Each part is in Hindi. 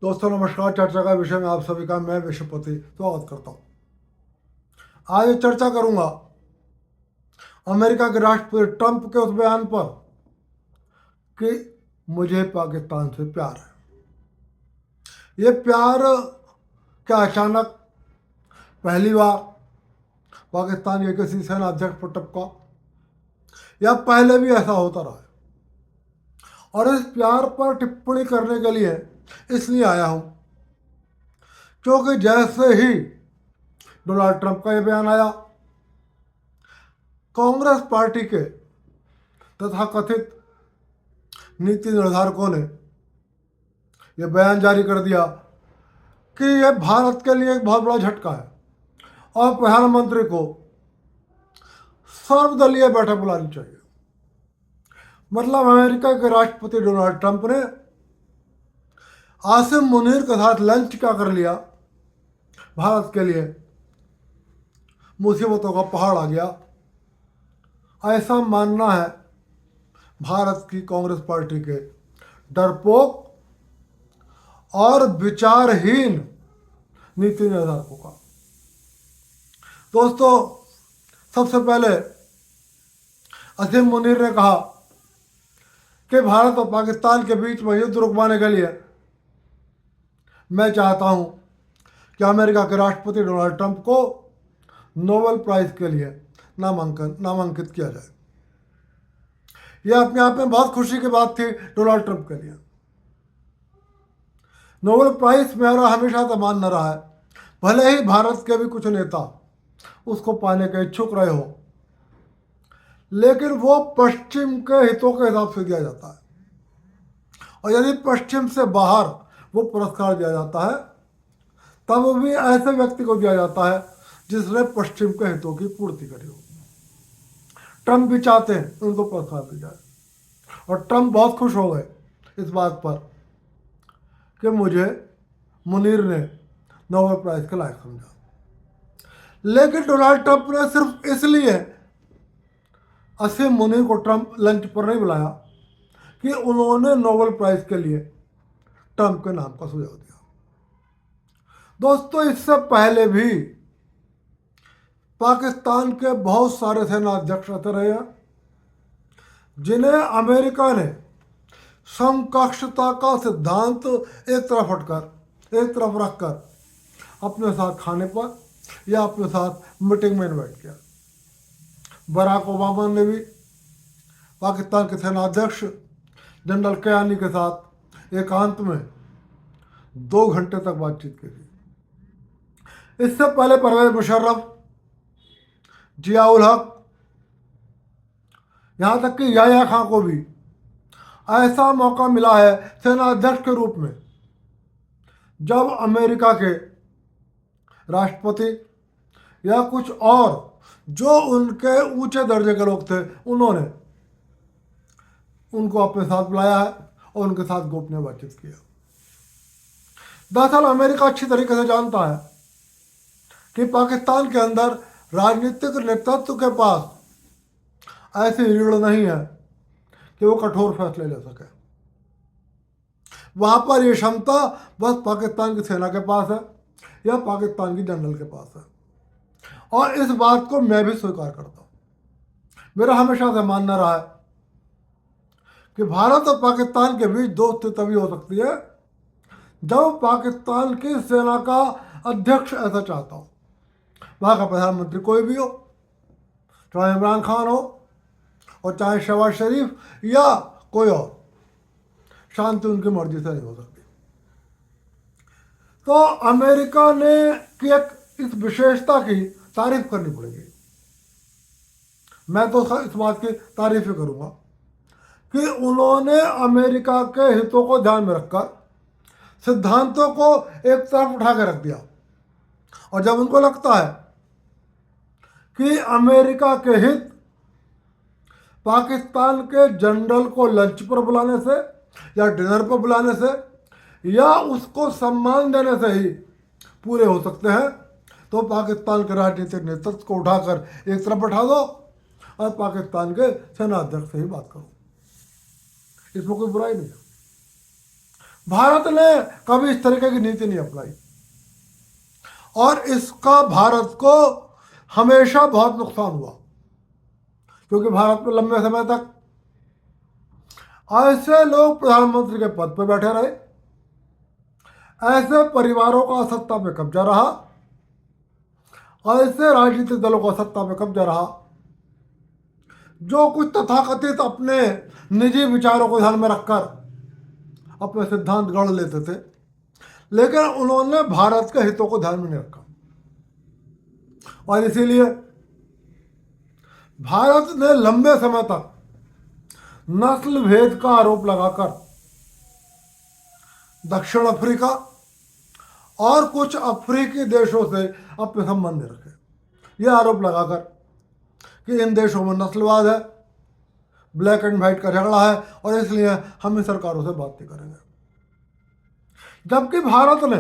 दोस्तों नमस्कार। चर्चा का विषय में आप सभी का मैं विश्वपति स्वागत करता हूँ। आज चर्चा करूंगा अमेरिका के राष्ट्रपति ट्रंप के उस बयान पर कि मुझे पाकिस्तान से प्यार है। ये प्यार क्या अचानक पहली बार पाकिस्तान के किसी सेना अध्यक्ष पर टपका, या पहले भी ऐसा होता रहा है? और इस प्यार पर टिप्पणी करने के लिए इसलिए आया हूं क्योंकि जैसे ही डोनाल्ड ट्रंप का यह बयान आया, कांग्रेस पार्टी के तथाकथित नीति निर्धारकों ने यह बयान जारी कर दिया कि यह भारत के लिए एक बहुत बड़ा झटका है और प्रधानमंत्री को सर्वदलीय बैठक बुलानी चाहिए। मतलब अमेरिका के राष्ट्रपति डोनाल्ड ट्रंप ने आसिम मुनीर के साथ लंच क्या कर लिया, भारत के लिए मुसीबतों का पहाड़ आ गया, ऐसा मानना है भारत की कांग्रेस पार्टी के डरपोक और विचारहीन नीति निर्धारकों का। दोस्तों, सबसे पहले आसिम मुनीर ने कहा कि भारत और पाकिस्तान के बीच में युद्ध रुकवाने के लिए मैं चाहता हूं कि अमेरिका के राष्ट्रपति डोनाल्ड ट्रंप को नोबेल प्राइज के लिए नामांकित किया जाए। यह अपने आप में बहुत खुशी की बात थी डोनाल्ड ट्रंप के लिए। नोबेल प्राइज मेरा हमेशा से मानना रहा है, भले ही भारत के भी कुछ नेता उसको पाने के इच्छुक रहे हो, लेकिन वो पश्चिम के हितों के हिसाब से दिया जाता है। और यदि पश्चिम से बाहर वो पुरस्कार दिया जाता है तब भी ऐसे व्यक्ति को दिया जाता है जिसने पश्चिम के हितों की पूर्ति करी हो। ट्रंप भी चाहते हैं उनको पुरस्कार दिया जाए, और ट्रंप बहुत खुश हो गए इस बात पर कि मुझे मुनीर ने नोबेल प्राइज के लायक समझा। लेकिन डोनाल्ड ट्रंप ने सिर्फ इसलिए आसिम मुनीर को ट्रंप लंच पर नहीं बुलाया कि उन्होंने नोबेल प्राइज के लिए ट्रंप के नाम का सुझाव दिया। दोस्तों, इससे पहले भी पाकिस्तान के बहुत सारे सेना अध्यक्ष रहते रहे हैं जिन्हें अमेरिका ने समकक्षता का सिद्धांत एक तरफ रखकर अपने साथ खाने पर या अपने साथ मीटिंग में इन्वाइट किया। बराक ओबामा ने भी पाकिस्तान के सेना अध्यक्ष जनरल कयानी के साथ एकांत में 2 घंटे तक बातचीत की थी। इससे पहले परवेज मुशर्रफ, जियाउल हक, यहाँ तक कि याह्या खां को भी ऐसा मौका मिला है सेना अध्यक्ष के रूप में जब अमेरिका के राष्ट्रपति या कुछ और जो उनके ऊंचे दर्जे के लोग थे उन्होंने उनको अपने साथ बुलाया है और उनके साथ गोपनीय बातचीत किया। दरअसल अमेरिका अच्छी तरीके से जानता है कि पाकिस्तान के अंदर राजनीतिक नेतृत्व के पास ऐसी रीढ़ नहीं है कि वो कठोर फैसले ले सके। वहां पर ये क्षमता बस पाकिस्तान की सेना के पास है या पाकिस्तान की जनरल के पास है, और इस बात को मैं भी स्वीकार करता हूं। मेरा हमेशा से मानना रहा है कि भारत और पाकिस्तान के बीच दोस्ती तभी हो सकती है जब पाकिस्तान की सेना का अध्यक्ष ऐसा चाहता हो। वहाँ का प्रधानमंत्री कोई भी हो, चाहे इमरान खान हो और चाहे शहबाज शरीफ या कोई और, शांति उनकी मर्जी से नहीं हो सकती। तो अमेरिका ने की एक इस विशेषता की तारीफ करनी पड़ेगी। मैं तो इस बात की तारीफ ही करूंगा कि उन्होंने अमेरिका के हितों को ध्यान में रखकर सिद्धांतों को एक तरफ उठा के रख दिया, और जब उनको लगता है कि अमेरिका के हित पाकिस्तान के जनरल को लंच पर बुलाने से या डिनर पर बुलाने से या उसको सम्मान देने से ही पूरे हो सकते हैं, तो पाकिस्तान के राजनीतिक नेतृत्व को उठाकर एक तरफ बैठा दो और पाकिस्तान के सेना अध्यक्ष से ही बात करो। इसमें कोई बुराई नहीं है। भारत ने कभी इस तरीके की नीति नहीं अपनाई और इसका भारत को हमेशा बहुत नुकसान हुआ, क्योंकि भारत में लंबे समय तक ऐसे लोग प्रधानमंत्री के पद पर बैठे रहे, ऐसे परिवारों का सत्ता पे कब्जा रहा, ऐसे राजनीतिक दलों का सत्ता पे कब्जा रहा जो कुछ तथाकथित अपने निजी विचारों को ध्यान में रखकर अपने सिद्धांत गढ़ लेते थे, लेकिन उन्होंने भारत के हितों को ध्यान में नहीं रखा। और इसीलिए भारत ने लंबे समय तक नस्ल भेद का आरोप लगाकर दक्षिण अफ्रीका और कुछ अफ्रीकी देशों से अपने संबंध रखे। यह आरोप लगाकर कि इन देशों में नस्लवाद है, ब्लैक एंड वाइट का झगड़ा है और इसलिए हम इन सरकारों से बात नहीं करेंगे। जबकि भारत ने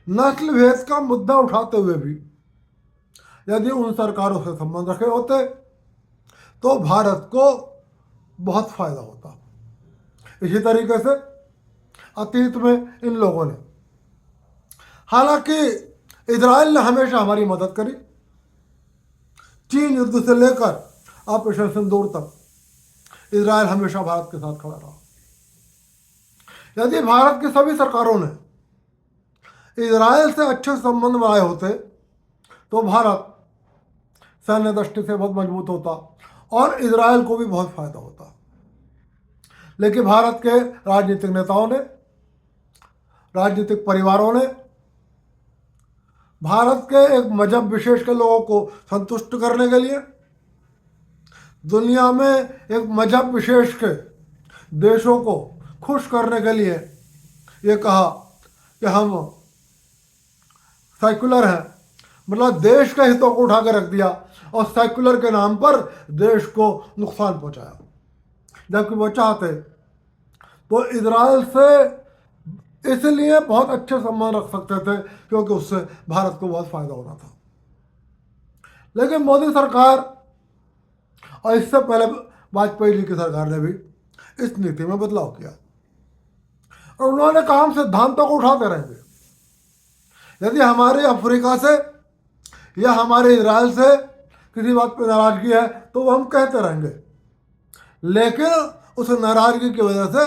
नस्ल भेद का मुद्दा उठाते हुए भी यदि उन सरकारों से संबंध रखे होते तो भारत को बहुत फायदा होता। इसी तरीके से अतीत में इन लोगों ने, हालांकि इजराइल ने हमेशा हमारी मदद करी, चीन युद्ध से लेकर ऑपरेशन सिंदूर तक इजराइल हमेशा भारत के साथ खड़ा रहा। यदि भारत की सभी सरकारों ने इजराइल से अच्छे संबंध बनाए होते तो भारत सैन्य दृष्टि से बहुत मजबूत होता और इजराइल को भी बहुत फायदा होता। लेकिन भारत के राजनीतिक नेताओं ने, राजनीतिक परिवारों ने भारत के एक मजहब विशेष के लोगों को संतुष्ट करने के लिए दुनिया में एक मजहब विशेष के देशों को खुश करने के लिए ये कहा कि हम सेक्युलर हैं, मतलब देश के हितों को उठा कर रख दिया और सेक्युलर के नाम पर देश को नुकसान पहुंचाया। जबकि वो चाहते तो इजराइल से इसलिए बहुत अच्छे संबंध रख सकते थे क्योंकि उससे भारत को बहुत फायदा होना था। लेकिन मोदी सरकार और इससे पहले वाजपेयी जी की सरकार ने भी इस नीति में बदलाव किया और उन्होंने कहा हम सिद्धांतों को उठाते रहेंगे। यदि हमारे अफ्रीका से या हमारे इजराइल से किसी बात पर नाराजगी है तो वो हम कहते रहेंगे, लेकिन उस नाराजगी की वजह से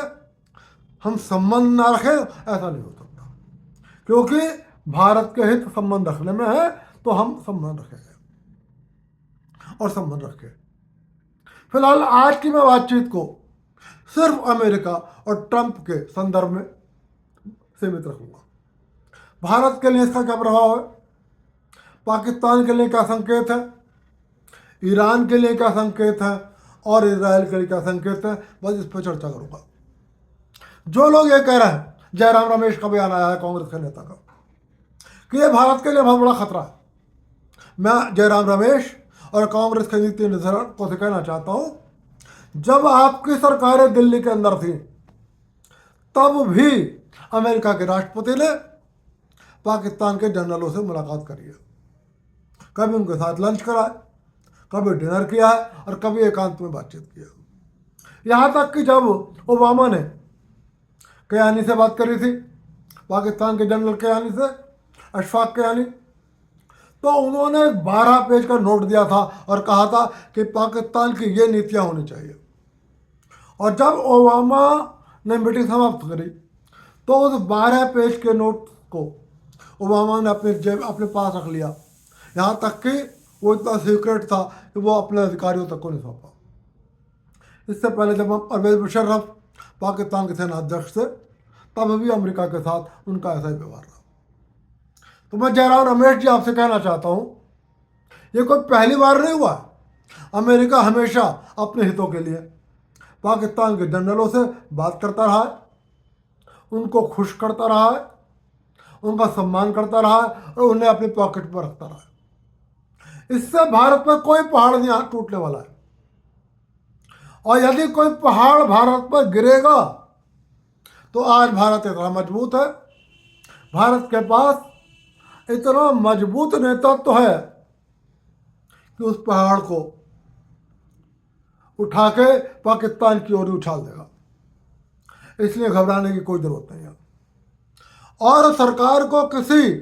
हम संबंध ना रखें, ऐसा नहीं हो सकता। क्योंकि भारत के हित संबंध रखने में है तो हम संबंध रखेंगे और संबंध रखें। फिलहाल आज की मैं बातचीत को सिर्फ अमेरिका और ट्रंप के संदर्भ में सीमित रखूंगा। भारत के लिए इसका क्या प्रभाव है, पाकिस्तान के लिए क्या संकेत है, ईरान के लिए क्या संकेत है और इजराइल के लिए क्या संकेत है, बस इस पर चर्चा करूंगा। जो लोग ये कह रहे हैं, जयराम रमेश का बयान आया है कांग्रेस के नेता का कि ये भारत के लिए बहुत बड़ा खतरा है, मैं जयराम रमेश और कांग्रेस के नीति निर्धारक को कहना चाहता हूं, जब आपकी सरकारें दिल्ली के अंदर थी तब भी अमेरिका के राष्ट्रपति ने पाकिस्तान के जनरलों से मुलाकात करी है, कभी उनके साथ लंच कराए, कभी डिनर किया है और कभी एकांत में बातचीत की है। यहाँ तक कि जब ओबामा ने कयानी से बात करी थी, पाकिस्तान के जनरल कयानी से, अशफाक कयानी, तो उन्होंने 12 पेज का नोट दिया था और कहा था कि पाकिस्तान की ये नीतियाँ होनी चाहिए। और जब ओबामा ने मीटिंग समाप्त करी तो उस 12 पेज के नोट को ओबामा ने अपने पास रख लिया, यहाँ तक कि वो इतना सीक्रेट था कि वो अपने अधिकारियों तक को नहीं सौंपा। इससे पहले जब परवेज मुशर्रफ पाकिस्तान के सेनाध्यक्ष थे तब भी अमेरिका के साथ उनका ऐसा ही व्यवहार रहा। तो मैं जयराम रमेश जी आपसे कहना चाहता हूँ, ये कोई पहली बार नहीं हुआ। अमेरिका हमेशा अपने हितों के लिए पाकिस्तान के जनरलों से बात करता रहा है, उनको खुश करता रहा है, उनका सम्मान करता रहा है और उन्हें अपनी पॉकेट पर रखता रहा है। इससे भारत पर कोई पहाड़ नहीं टूटने वाला है। और यदि कोई पहाड़ भारत पर गिरेगा तो आज भारत इतना मजबूत है, भारत के पास इतना मजबूत नेतृत्व तो है कि उस पहाड़ को उठा के पाकिस्तान की ओर उछाल देगा। इसलिए घबराने की कोई ज़रूरत नहीं है। और सरकार को किसी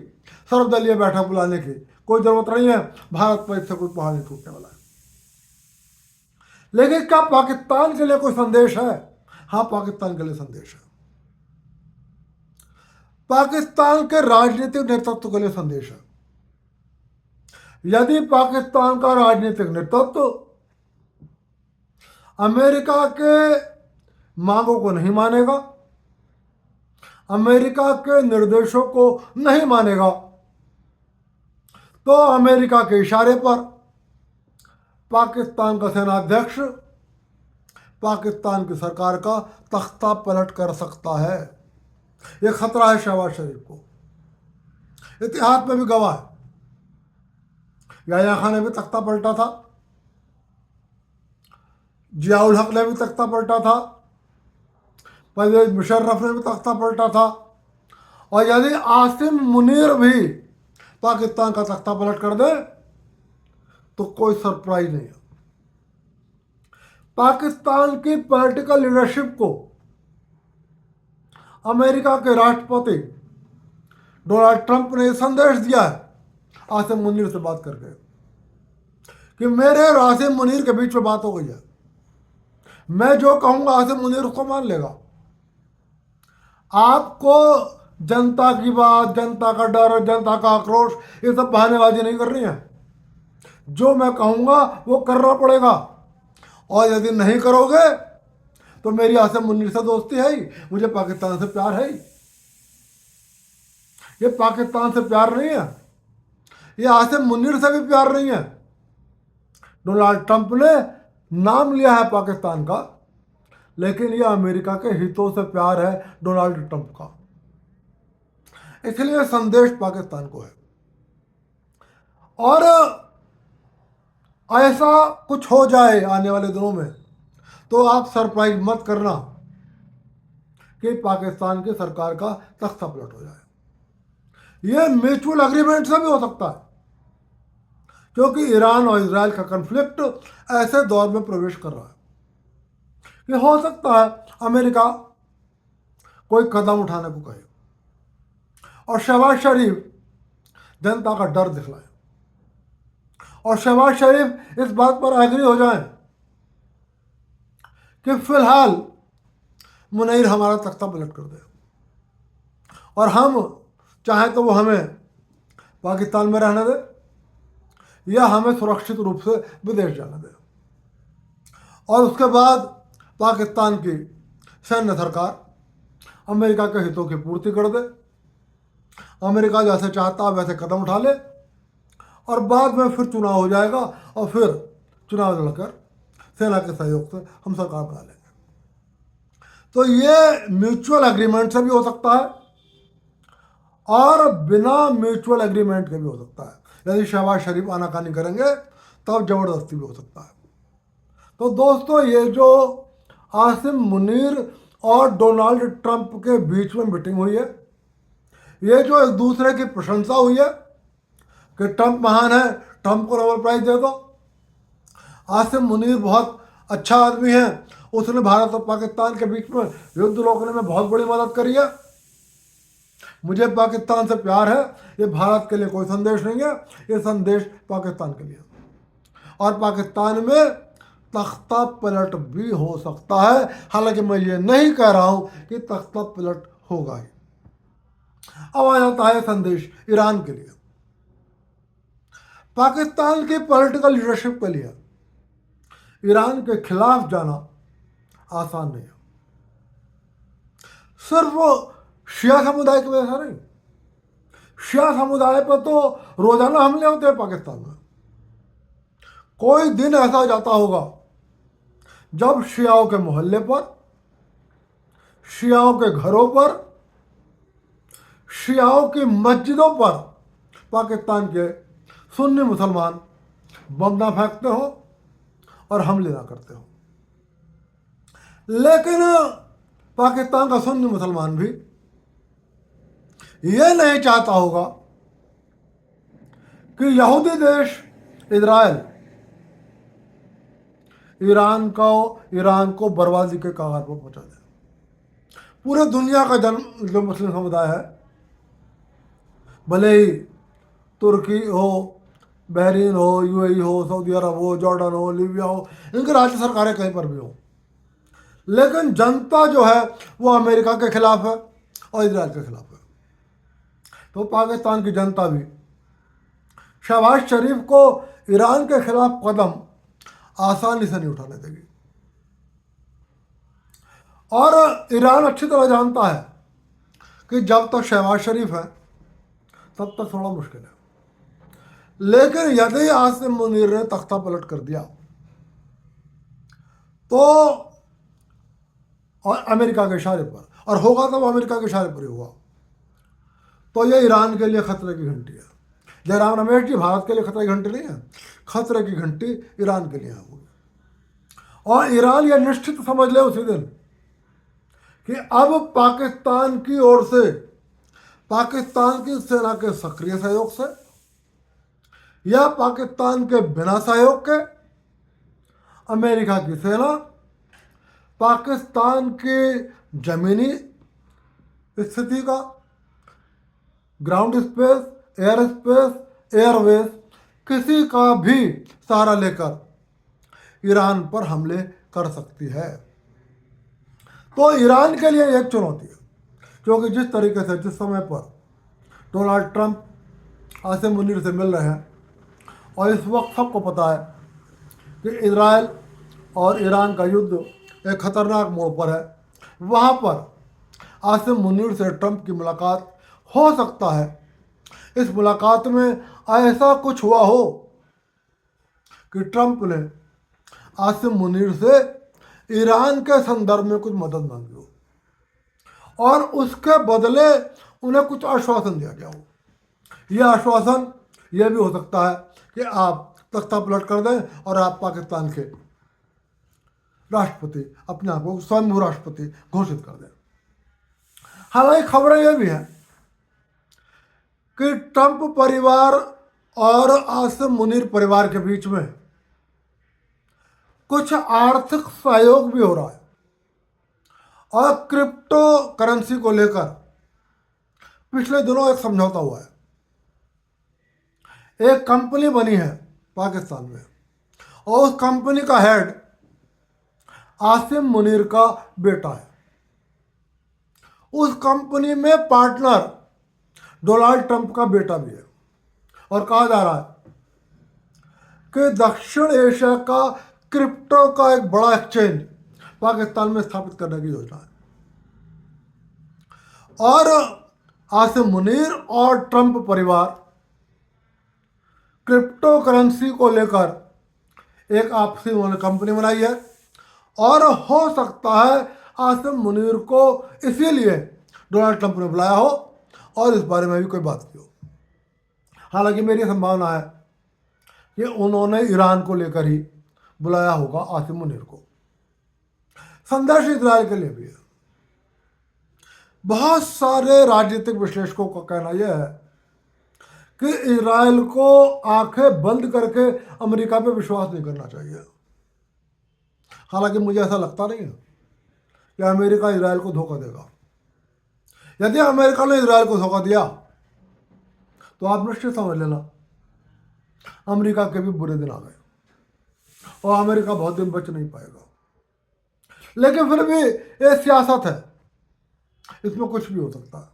सर्वदलीय बैठक बुलाने की कोई ज़रूरत नहीं है। भारत पर इससे कोई पहाड़ नहीं टूटने वाला है। लेकिन क्या पाकिस्तान के लिए कोई संदेश है? हाँ, पाकिस्तान के लिए संदेश है। पाकिस्तान के राजनीतिक नेतृत्व के लिए संदेश है। यदि पाकिस्तान का राजनीतिक नेतृत्व अमेरिका के मांगों को नहीं मानेगा, अमेरिका के निर्देशों को नहीं मानेगा, तो अमेरिका के इशारे पर पाकिस्तान का सेनाध्यक्ष पाकिस्तान की सरकार का तख्ता पलट कर सकता है। यह खतरा है शहबाज शरीफ को। इतिहास में भी गवाह है। याह्या खान ने भी तख्ता पलटा था, जियाउल हक ने भी तख्ता पलटा था, परवेज मुशर्रफ ने भी तख्ता पलटा था। और यदि आसिम मुनीर भी पाकिस्तान का तख्ता पलट कर दे तो कोई सरप्राइज नहीं है। पाकिस्तान की पॉलिटिकल लीडरशिप को अमेरिका के राष्ट्रपति डोनाल्ड ट्रंप ने संदेश दिया है आसिम मुनीर से बात करके कि मेरे और आसिम मुनीर के बीच में बात हो गई है, मैं जो कहूंगा आसिम मुनीर उसको मान लेगा। आपको जनता की बात, जनता का डर, जनता का आक्रोश, ये सब बहानेबाजी नहीं करनी है। जो मैं कहूंगा वो करना पड़ेगा। और यदि नहीं करोगे तो मेरी आसिम मुनीर से दोस्ती है ही, मुझे पाकिस्तान से प्यार है ही। ये पाकिस्तान से प्यार नहीं है, ये आसिम मुनीर से भी प्यार नहीं है। डोनाल्ड ट्रंप ने नाम लिया है पाकिस्तान का, लेकिन यह अमेरिका के हितों से प्यार है डोनाल्ड ट्रंप का। इसलिए संदेश पाकिस्तान को है। और ऐसा कुछ हो जाए आने वाले दिनों में तो आप सरप्राइज मत करना कि पाकिस्तान की सरकार का तख्ता पलट हो जाए। यह म्यूचुअल एग्रीमेंट से भी हो सकता है, क्योंकि ईरान और इजराइल का कन्फ्लिक्ट ऐसे दौर में प्रवेश कर रहा है कि हो सकता है अमेरिका कोई कदम उठाने को कहे और शहबाज शरीफ जनता का डर दिखलाए और शहबाज शरीफ इस बात पर एग्री हो जाए कि फिलहाल मुनीर हमारा तख्ता पलट कर दे और हम चाहें तो वो हमें पाकिस्तान में रहने दे या हमें सुरक्षित रूप से विदेश जाने दे। और उसके बाद पाकिस्तान की सैन्य सरकार अमेरिका के हितों की पूर्ति कर दे, अमेरिका जैसे चाहता वैसे कदम उठा ले और बाद में फिर चुनाव हो जाएगा और फिर चुनाव लड़कर सेना के सहयोग से हम सरकार बना लेंगे। तो ये म्यूचुअल एग्रीमेंट से भी हो सकता है और बिना म्यूचुअल एग्रीमेंट के भी हो सकता है। यदि शहबाज शरीफ आनाकानी करेंगे तब जबरदस्ती भी हो सकता है। तो दोस्तों, ये जो आसिम मुनीर और डोनाल्ड ट्रंप के बीच में मीटिंग हुई है, ये जो एक दूसरे की प्रशंसा हुई है कि ट्रंप महान है, ट्रंप को नोबेल प्राइज दे दो, आसिम मुनीर बहुत अच्छा आदमी है, उसने भारत और पाकिस्तान के बीच में युद्ध रोकने में बहुत बड़ी मदद करी है, मुझे पाकिस्तान से प्यार है, ये भारत के लिए कोई संदेश नहीं है, ये संदेश पाकिस्तान के लिए। और पाकिस्तान में तख्ता पलट भी हो सकता है, हालांकि मैं ये नहीं कह रहा हूं कि तख्ता पलट होगा ही। अब आ जाता है संदेश ईरान के लिए। पाकिस्तान की पॉलिटिकल लीडरशिप के लिए ईरान के खिलाफ जाना आसान नहीं है। सिर्फ शिया समुदाय की वजह से नहीं, शिया समुदाय पर तो रोजाना हमले होते हैं पाकिस्तान में। कोई दिन ऐसा जाता होगा जब शियाओं के मोहल्ले पर, शियाओं के घरों पर, शियाओं की मस्जिदों पर पाकिस्तान के सुन्नी मुसलमान बम ना फेंकते हो और हमले ना करते हो। लेकिन पाकिस्तान का सुन्नी मुसलमान भी ये नहीं चाहता होगा कि यहूदी देश इजराइल ईरान को बर्बादी के कगार पर पहुंचा दे। पूरे दुनिया का जो मुस्लिम समुदाय है, भले ही तुर्की हो, बहरीन हो, यूएई हो, सऊदी अरब हो, जॉर्डन हो, लीबिया हो, इनकी राज्य सरकारें कहीं पर भी हो, लेकिन जनता जो है वो अमेरिका के खिलाफ है और इजराइल के खिलाफ है। तो पाकिस्तान की जनता भी शहबाज शरीफ को ईरान के खिलाफ कदम आसानी से नहीं उठाने देगी। और ईरान अच्छी तरह जानता है कि जब तक शहबाज शरीफ है तब तक थोड़ा मुश्किल है, लेकिन यदि आसिम मुनीर ने तख्ता पलट कर दिया तो, और अमेरिका के इशारे पर, और होगा तो वो अमेरिका के इशारे पर ही होगा, तो ये ईरान के लिए खतरे की घंटी है। जयराम रमेश जी, भारत के लिए खतरे की घंटी नहीं है, खतरे की घंटी ईरान के लिए होगी। और ईरान ये निश्चित समझ ले उसी दिन कि अब पाकिस्तान की ओर से, पाकिस्तान की सेना के सक्रिय सहयोग से या पाकिस्तान के बिना सहयोग के, अमेरिका की सेना पाकिस्तान की जमीनी स्थिति का, ground space, air space, Airways, किसी का भी सहारा लेकर ईरान पर हमले कर सकती है। तो ईरान के लिए एक चुनौती है, क्योंकि जिस तरीके से जिस समय पर डोनाल्ड ट्रंप आसिम मुनीर से मिल रहे हैं, और इस वक्त सबको पता है कि इजराइल और ईरान का युद्ध एक खतरनाक मोड़ पर है, वहाँ पर आसिम मुनीर से ट्रंप की मुलाकात हो सकता है। इस मुलाकात में ऐसा कुछ हुआ हो कि ट्रंप ने आसिम मुनीर से ईरान के संदर्भ में कुछ मदद मांगी हो और उसके बदले उन्हें कुछ आश्वासन दिया गया हो। यह आश्वासन यह भी हो सकता है कि आप तख्ता पलट कर दें और आप पाकिस्तान के राष्ट्रपति, अपने आप को स्वयं राष्ट्रपति घोषित कर दें। हालांकि खबरें यह भी हैं कि ट्रंप परिवार और आसिम मुनीर परिवार के बीच में कुछ आर्थिक सहयोग भी हो रहा है, और क्रिप्टो करेंसी को लेकर पिछले दिनों एक समझौता हुआ है। एक कंपनी बनी है पाकिस्तान में, और उस कंपनी का हेड आसिम मुनीर का बेटा है। उस कंपनी में पार्टनर डोनाल्ड ट्रंप का बेटा भी है, और कहा जा रहा है कि दक्षिण एशिया का क्रिप्टो का एक बड़ा एक्सचेंज पाकिस्तान में स्थापित करने की योजना है। और आसिम मुनीर और ट्रंप परिवार क्रिप्टो करेंसी को लेकर एक आपसी उन्होंने कंपनी बनाई है, और हो सकता है आसिम मुनीर को इसीलिए डोनाल्ड ट्रंप ने बुलाया हो और इस बारे में भी कोई बात की हो। हालांकि मेरी संभावना है कि उन्होंने ईरान को लेकर ही बुलाया होगा आसिम मुनीर को। संदेश इजराइल के लिए भी है। बहुत सारे राजनीतिक विश्लेषकों का कहना यह है कि इजराइल को आंखें बंद करके अमेरिका पे विश्वास नहीं करना चाहिए। हालांकि मुझे ऐसा लगता नहीं है कि अमेरिका इजराइल को धोखा देगा। यदि अमेरिका ने इजराइल को धोखा दिया तो आप निश्चित समझ लेना अमेरिका के भी बुरे दिन आ गए, और अमेरिका बहुत दिन बच नहीं पाएगा। लेकिन फिर भी ये सियासत है, इसमें कुछ भी हो सकता है,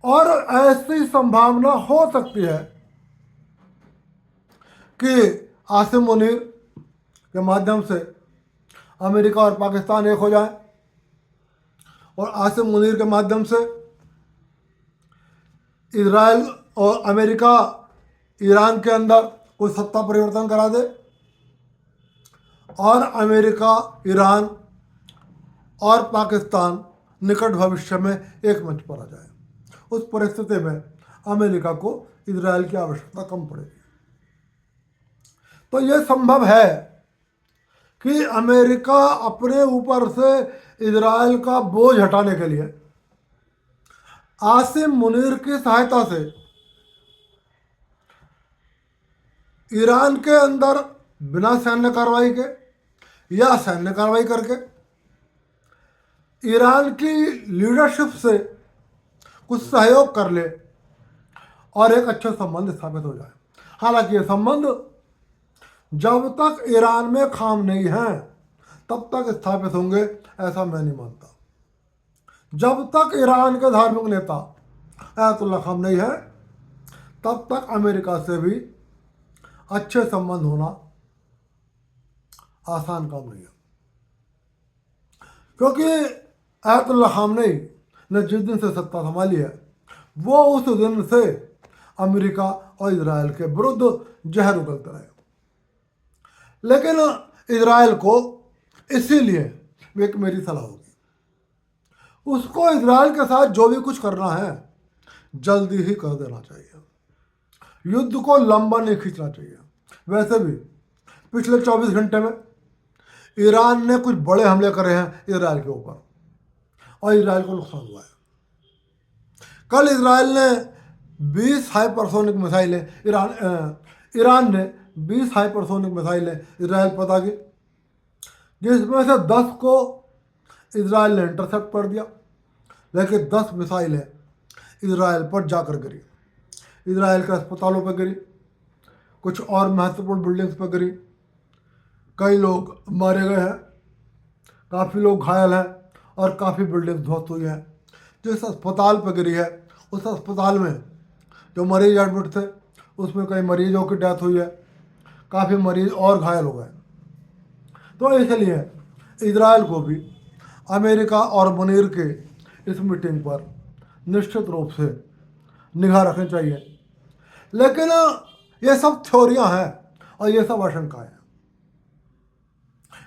और ऐसी संभावना हो सकती है कि आसिम मुनीर के माध्यम से अमेरिका और पाकिस्तान एक हो जाए, और आसिम मुनीर के माध्यम से इजराइल और अमेरिका ईरान के अंदर कोई सत्ता परिवर्तन करा दे, और अमेरिका, ईरान और पाकिस्तान निकट भविष्य में एक मंच पर आ जाए। उस परिस्थिति में अमेरिका को इजराइल की आवश्यकता कम पड़ेगी। तो यह संभव है कि अमेरिका अपने ऊपर से इजराइल का बोझ हटाने के लिए आसिम मुनीर की सहायता से ईरान के अंदर बिना सैन्य कार्रवाई के या सैन्य कार्रवाई करके ईरान की लीडरशिप से कुछ सहयोग कर ले और एक अच्छे संबंध स्थापित हो जाए। हालांकि ये संबंध जब तक ईरान में खाम नहीं है तब तक स्थापित होंगे, ऐसा मैं नहीं मानता। जब तक ईरान के धार्मिक नेता अयतुल्ला खामनेई है तब तक अमेरिका से भी अच्छे संबंध होना आसान काम नहीं है, क्योंकि अयतुल्ला खामनेई ने जिस दिन से सत्ता संभाली है वो उस दिन से अमेरिका और इजराइल के विरुद्ध जहर उगलते रहे। लेकिन इजराइल को इसीलिए एक मेरी सलाह होगी, उसको इजराइल के साथ जो भी कुछ करना है जल्दी ही कर देना चाहिए, युद्ध को लंबा नहीं खींचना चाहिए। वैसे भी पिछले 24 घंटे में ईरान ने कुछ बड़े हमले करे हैं इजराइल के ऊपर और इजराइल को नुकसान हुआ है। कल इजराइल ने 20 हाइपरसोनिक मिसाइलें ईरान ने 20 हाइपरसोनिक मिसाइलें इजराइल पर दागी, जिसमें से 10 को इजराइल ने इंटरसेप्ट कर दिया, लेकिन 10 मिसाइलें इजराइल पर जाकर गिरी। इजराइल के अस्पतालों पर गिरी, कुछ और महत्वपूर्ण बिल्डिंग्स पर गिरी, कई लोग मारे गए हैं, काफ़ी लोग घायल हैं और काफ़ी बिल्डिंग्स ध्वस्त हुई हैं। जिस अस्पताल पर गिरी है उस अस्पताल में जो मरीज एडमिट थे उसमें कई मरीजों की डेथ हुई है, काफ़ी मरीज और घायल हो गए। तो इसलिए इजराइल को भी अमेरिका और मुनीर के इस मीटिंग पर निश्चित रूप से निगाह रखनी चाहिए। लेकिन ये सब थ्योरियां हैं और ये सब आशंकाएं हैं।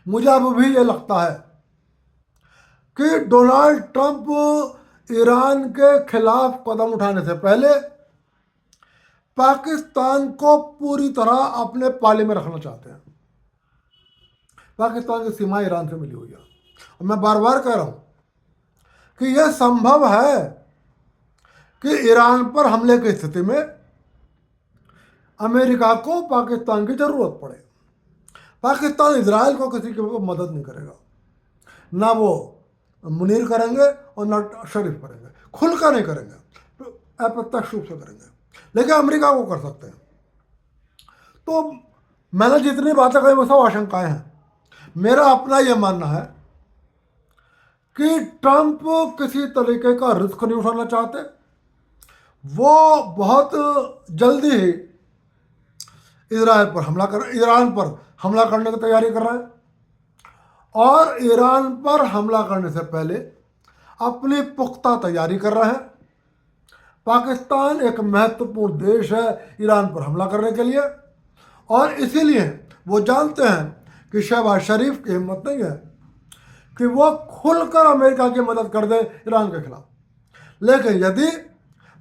मुझे अब भी ये लगता है कि डोनाल्ड ट्रंप ईरान के खिलाफ कदम उठाने से पहले पाकिस्तान को पूरी तरह अपने पाले में रखना चाहते हैं। पाकिस्तान की सीमा ईरान से मिली हुई है और मैं बार बार कह रहा हूँ कि यह संभव है कि ईरान पर हमले की स्थिति में अमेरिका को पाकिस्तान की ज़रूरत पड़े। पाकिस्तान इजराइल को किसी की मदद नहीं करेगा, ना वो मुनीर करेंगे और ना शरीफ करेंगे, खुलकर नहीं करेंगे, अप्रत्यक्ष रूप से करेंगे, लेकिन अमेरिका को कर सकते हैं। तो मैंने जितनी बातें कही वो सब आशंकाएं हैं। मेरा अपना ये मानना है कि ट्रंप किसी तरीके का रिस्क नहीं उठाना चाहते, वो बहुत जल्दी ही ईरान पर हमला करने की तैयारी कर रहे हैं और ईरान पर हमला करने से पहले अपनी पुख्ता तैयारी कर रहे हैं। पाकिस्तान एक महत्वपूर्ण देश है ईरान पर हमला करने के लिए और इसीलिए वो जानते हैं कि शहबाज शरीफ की हिम्मत नहीं है कि वो खुलकर अमेरिका की मदद कर दे ईरान के खिलाफ। लेकिन यदि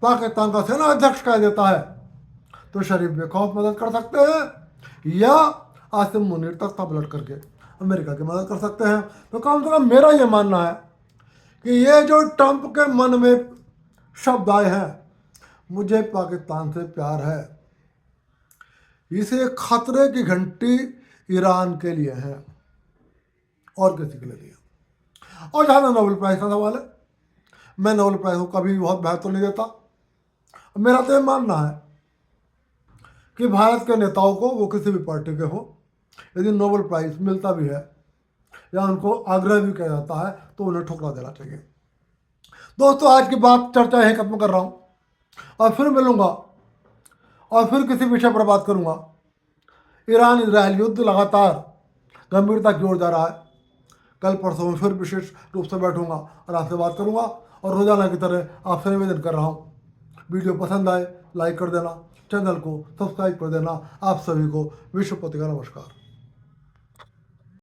पाकिस्तान का सेना अध्यक्ष कह देता है तो शरीफ बेखौफ मदद कर सकते हैं या आसिम मुनीर तक पलट करके अमेरिका की मदद कर सकते हैं। तो कम से कम मेरा ये मानना है कि ये जो ट्रंप के मन में शब्द आए हैं, मुझे पाकिस्तान से प्यार है, इसे खतरे की घंटी ईरान के लिए है और किसी के लिए नहीं है। और जहाँ नोबेल प्राइज़ का सवाल है, मैं नोबेल प्राइज़ को कभी बहुत महत्व नहीं देता। मेरा तो ये मानना है कि भारत के नेताओं को, वो किसी भी पार्टी के हो, यदि नोबेल प्राइज़ मिलता भी है या उनको आग्रह भी किया जाता है तो उन्हें ठुकरा देना चाहिए। दोस्तों, आज की बात चर्चा यहीं खत्म कर रहा हूँ और फिर मिलूँगा और फिर किसी विषय पर बात करूँगा। ईरान इजराइल युद्ध लगातार गंभीरता की ओर जा रहा है। कल परसों में फिर विशेष रूप से बैठूंगा और आपसे बात करूंगा और रोजाना की तरह आपसे निवेदन कर रहा हूँ, वीडियो पसंद आए लाइक कर देना, चैनल को सब्सक्राइब कर देना। आप सभी को विश्व पति का नमस्कार।